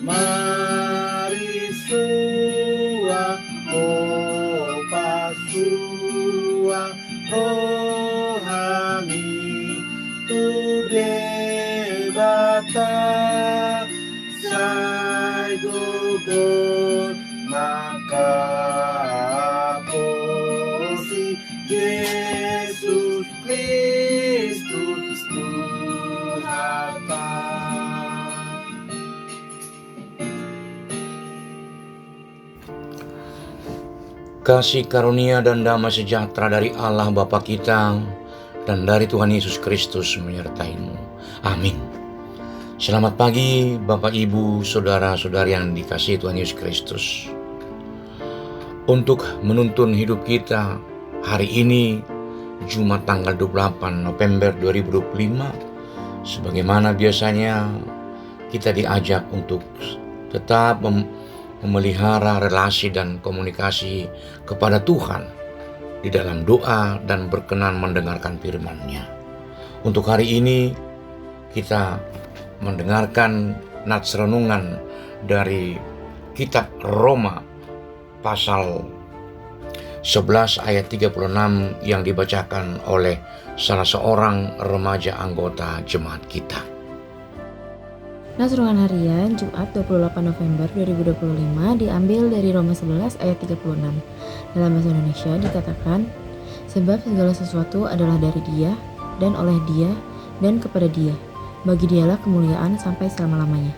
Mari sua opa sua rohani tu debata sai gogol maka posi Yesus Kristus Tuhata. Kasih karunia dan damai sejahtera dari Allah Bapa kita dan dari Tuhan Yesus Kristus menyertaimu. Amin. Selamat pagi Bapak Ibu, Saudara-saudari yang dikasihi Tuhan Yesus Kristus. Untuk menuntun hidup kita hari ini, Jumat tanggal 28 November 2025, sebagaimana biasanya kita diajak untuk tetap memelihara relasi dan komunikasi kepada Tuhan di dalam doa dan berkenan mendengarkan firman-Nya. Untuk hari ini kita mendengarkan nats renungan dari kitab Roma pasal 11 ayat 36 yang dibacakan oleh salah seorang remaja anggota jemaat kita. Nats renungan harian Jumat 28 November 2025 diambil dari Roma 11 ayat 36. Dalam bahasa Indonesia dikatakan, sebab segala sesuatu adalah dari Dia dan oleh Dia dan kepada Dia. Bagi Dialah kemuliaan sampai selama-lamanya.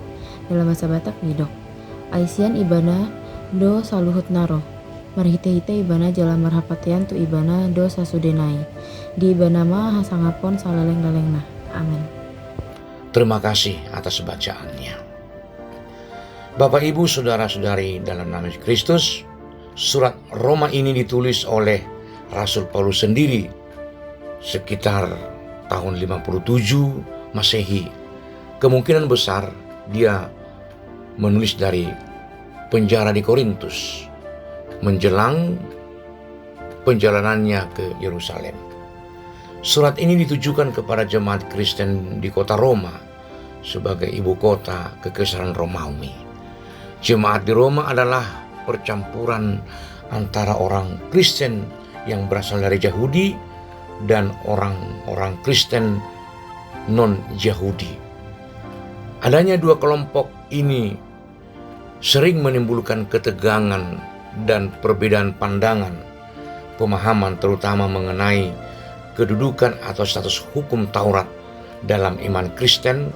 Dalam bahasa Batak Widok, Aisian ibana do saluhut naro. Marhite-hite ibana jalan marhapatian tu ibana do sasudenai. Di ibana ma hasangapon salaleng-lalengna. Amin. Terima kasih atas bacaannya. Bapak Ibu, Saudara-saudari dalam nama Yesus Kristus, surat Roma ini ditulis oleh Rasul Paulus sendiri sekitar tahun 57 Masehi. Kemungkinan besar dia menulis dari penjara di Korintus menjelang perjalanannya ke Yerusalem. Surat ini ditujukan kepada jemaat Kristen di kota Roma sebagai ibu kota kekaisaran Romawi. Jemaat di Roma adalah percampuran antara orang Kristen yang berasal dari Yahudi dan orang-orang Kristen non-Yahudi. Adanya dua kelompok ini sering menimbulkan ketegangan dan perbedaan pandangan, pemahaman terutama mengenai kedudukan atau status hukum Taurat dalam iman Kristen,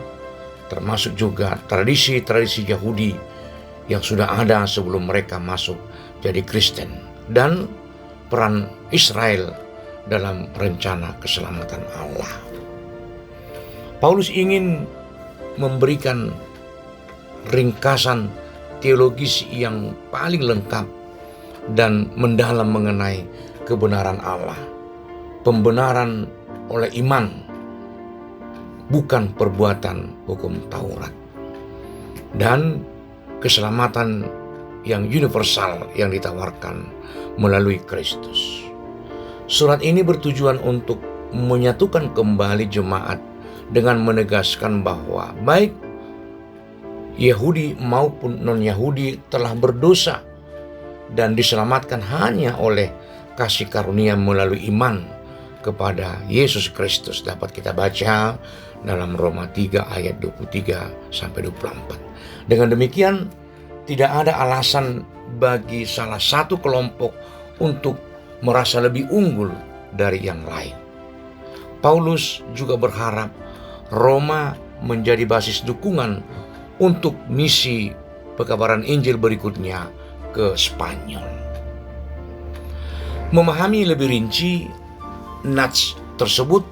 termasuk juga tradisi-tradisi Yahudi yang sudah ada sebelum mereka masuk jadi Kristen, dan peran Israel dalam rencana keselamatan Allah. Paulus ingin memberikan ringkasan teologis yang paling lengkap dan mendalam mengenai kebenaran Allah. Pembenaran oleh iman, bukan perbuatan hukum Taurat, dan keselamatan yang universal yang ditawarkan melalui Kristus. Surat ini bertujuan untuk menyatukan kembali jemaat dengan menegaskan bahwa baik Yahudi maupun non-Yahudi telah berdosa dan diselamatkan hanya oleh kasih karunia melalui iman kepada Yesus Kristus. Dapat kita baca dalam Roma 3 ayat 23 sampai 24. Dengan demikian, tidak ada alasan bagi salah satu kelompok untuk merasa lebih unggul dari yang lain. Paulus juga berharap Roma menjadi basis dukungan untuk misi pekabaran Injil berikutnya ke Spanyol. Memahami lebih rinci nats tersebut,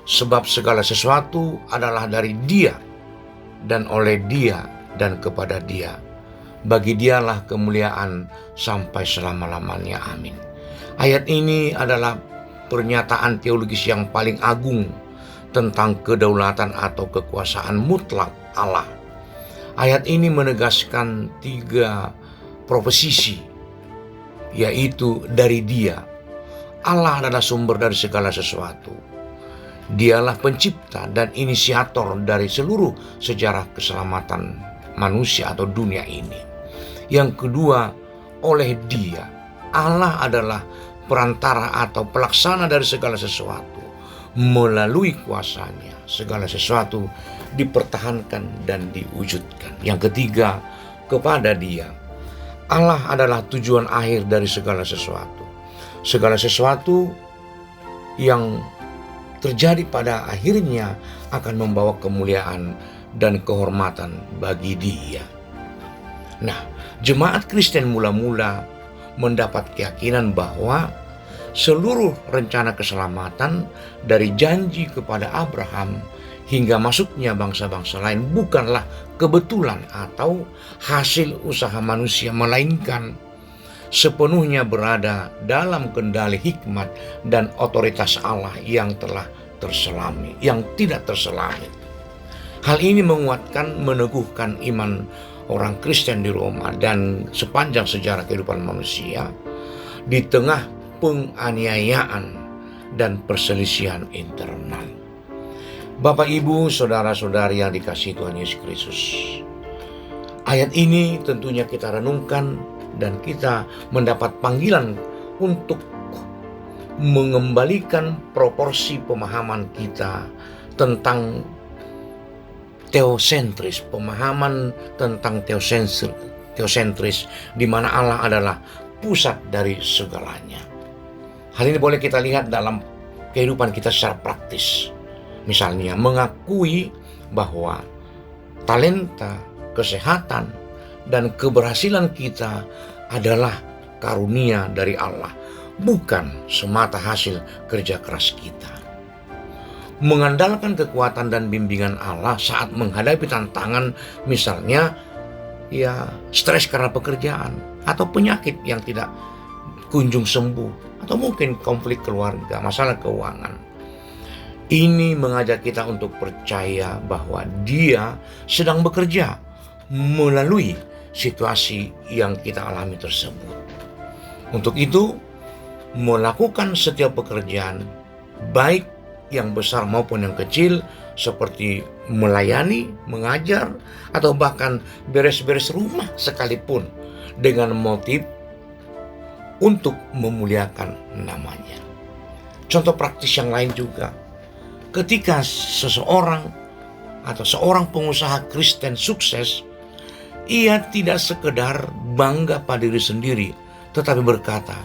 sebab segala sesuatu adalah dari Dia dan oleh Dia dan kepada Dia. Bagi Dialah kemuliaan sampai selama-lamanya. Amin. Ayat ini adalah pernyataan teologis yang paling agung tentang kedaulatan atau kekuasaan mutlak Allah. Ayat ini menegaskan 3 profesi, yaitu dari Dia. Allah adalah sumber dari segala sesuatu. Dialah pencipta dan inisiator dari seluruh sejarah keselamatan manusia atau dunia ini. Yang kedua, oleh Dia. Allah adalah perantara atau pelaksana dari segala sesuatu. Melalui kuasanya, segala sesuatu dipertahankan dan diwujudkan. Yang ketiga, kepada Dia. Allah adalah tujuan akhir dari segala sesuatu. Segala sesuatu yang terjadi pada akhirnya akan membawa kemuliaan dan kehormatan bagi Dia. Nah, jemaat Kristen mula-mula mendapat keyakinan bahwa seluruh rencana keselamatan dari janji kepada Abraham hingga masuknya bangsa-bangsa lain bukanlah kebetulan atau hasil usaha manusia, melainkan sepenuhnya berada dalam kendali hikmat dan otoritas Allah yang telah terselami, yang tidak terselami. Hal ini menguatkan, meneguhkan iman orang Kristen di Roma dan sepanjang sejarah kehidupan manusia di tengah penganiayaan dan perselisihan internal. Bapak, Ibu, saudara-saudari yang dikasihi Tuhan Yesus Kristus, ayat ini tentunya kita renungkan dan kita mendapat panggilan untuk mengembalikan proporsi pemahaman kita tentang teosentris, pemahaman tentang teosentris di mana Allah adalah pusat dari segalanya. Hal ini boleh kita lihat dalam kehidupan kita secara praktis. Misalnya mengakui bahwa talenta, kesehatan, dan keberhasilan kita adalah karunia dari Allah, bukan semata hasil kerja keras kita. Mengandalkan kekuatan dan bimbingan Allah saat menghadapi tantangan, misalnya stres karena pekerjaan atau penyakit yang tidak kunjung sembuh, atau mungkin konflik keluarga, masalah keuangan. Ini mengajak kita untuk percaya bahwa Dia sedang bekerja melalui situasi yang kita alami tersebut. Untuk itu, melakukan setiap pekerjaan, baik yang besar maupun yang kecil, seperti melayani, mengajar, atau bahkan beres-beres rumah sekalipun, dengan motif untuk memuliakan namanya. Contoh praktis yang lain juga, ketika seseorang atau seorang pengusaha Kristen sukses, ia tidak sekedar bangga pada diri sendiri, tetapi berkata,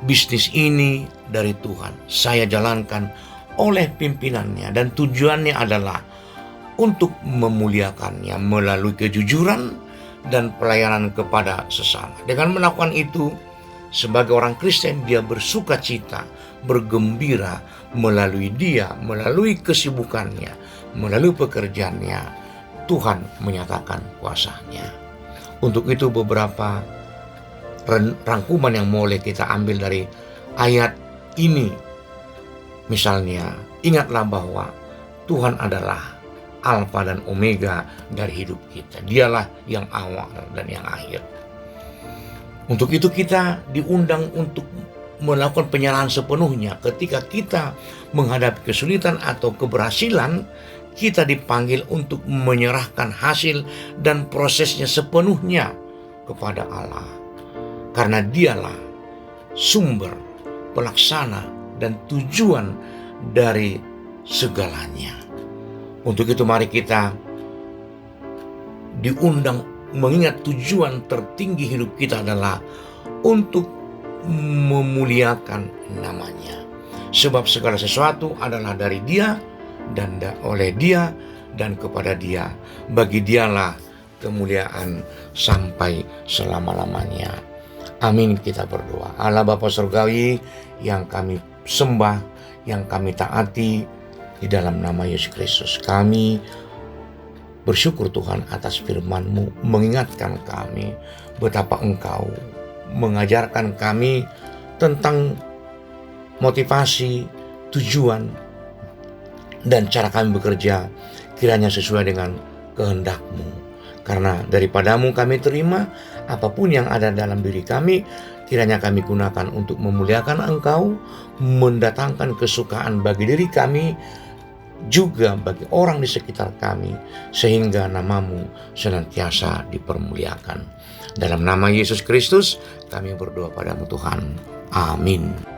bisnis ini dari Tuhan, saya jalankan oleh pimpinannya dan tujuannya adalah untuk memuliakannya melalui kejujuran dan pelayanan kepada sesama. Dengan melakukan itu, sebagai orang Kristen dia bersuka cita, bergembira melalui dia, melalui kesibukannya, melalui pekerjaannya, Tuhan menyatakan kuasanya. Untuk itu beberapa rangkuman yang boleh kita ambil dari ayat ini. Misalnya, ingatlah bahwa Tuhan adalah Alfa dan Omega dari hidup kita. Dialah yang awal dan yang akhir. Untuk itu kita diundang untuk melakukan penyerahan sepenuhnya. Ketika kita menghadapi kesulitan atau keberhasilan, kita dipanggil untuk menyerahkan hasil dan prosesnya sepenuhnya kepada Allah. Karena Dialah sumber, pelaksana, dan tujuan dari segalanya. Untuk itu mari kita diundang mengingat tujuan tertinggi hidup kita adalah untuk memuliakan namanya. Sebab segala sesuatu adalah dari Dia dan oleh Dia dan kepada Dia. Bagi Dialah kemuliaan sampai selama-lamanya. Amin, kita berdoa. Allah Bapa Surgawi yang kami sembah, yang kami taati, di dalam nama Yesus Kristus kami bersyukur Tuhan atas firman-Mu, mengingatkan kami betapa Engkau mengajarkan kami tentang motivasi, tujuan, dan cara kami bekerja kiranya sesuai dengan kehendak-Mu. Karena daripadamu kami terima apapun yang ada dalam diri kami, kiranya kami gunakan untuk memuliakan Engkau, mendatangkan kesukaan bagi diri kami, juga bagi orang di sekitar kami, sehingga namamu senantiasa dipermuliakan. Dalam nama Yesus Kristus kami berdoa padamu Tuhan. Amin.